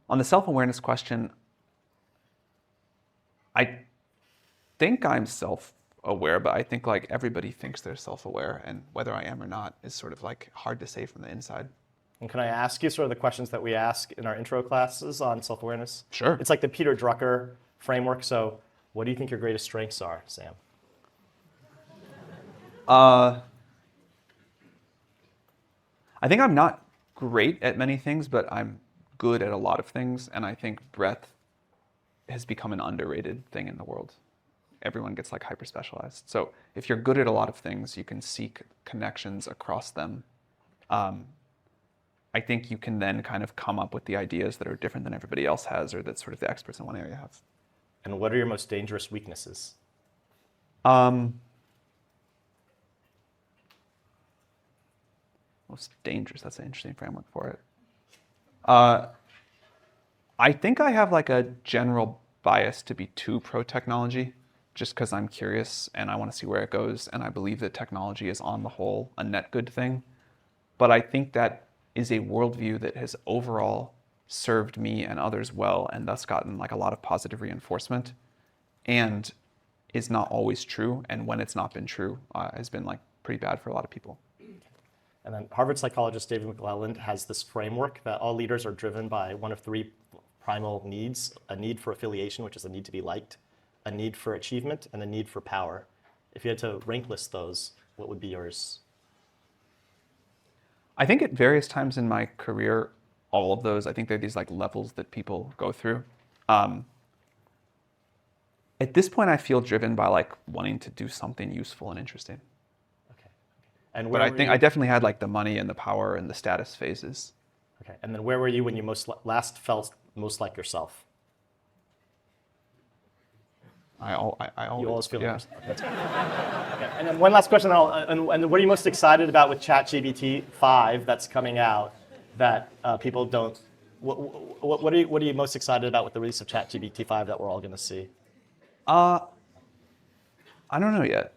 On the self-awareness question, I think I'm self-aware, but I think like everybody thinks they're self-aware, and whether I am or not is sort of like hard to say from the inside. And can I ask you sort of the questions that we ask in our intro classes on self-awareness? Sure. It's like the Peter Drucker framework. So what do you think your greatest strengths are, Sam? I think I'm not great at many things, but I'm good at a lot of things, and I think breadth has become an underrated thing in the world. Everyone gets like hyper specialized. So if you're good at a lot of things, you can seek connections across them. I think you can then kind of come up with the ideas that are different than everybody else has, or that sort of the experts in one area have. And what are your most dangerous weaknesses? Most dangerous, that's an interesting framework for it. I think I have like a general bias to be too pro-technology, just because I'm curious and I want to see where it goes, and I believe that technology is on the whole a net good thing. But I think that is a worldview that has overall served me and others well, and thus gotten like a lot of positive reinforcement, and is not always true, and when it's not been true, has been like pretty bad for a lot of people. And then Harvard psychologist David McClelland has this framework that all leaders are driven by one of three primal needs: a need for affiliation, which is a need to be liked, a need for achievement, and a need for power. If you had to rank list those, what would be yours? I think at various times in my career, all of those, I think they're these like levels that people go through. At this point, I feel driven by like wanting to do something useful and interesting. Okay. And But I think I definitely had like the money and the power and the status phases. Okay. And then where were you when you last felt most like yourself? I always, You always feel yeah. like yourself. That's good. Okay. And then one last question, and what are you most excited about with ChatGPT-Five that's coming out that people don't? What are you most excited about with the release of ChatGPT-Five that we're all going to see? I don't know yet.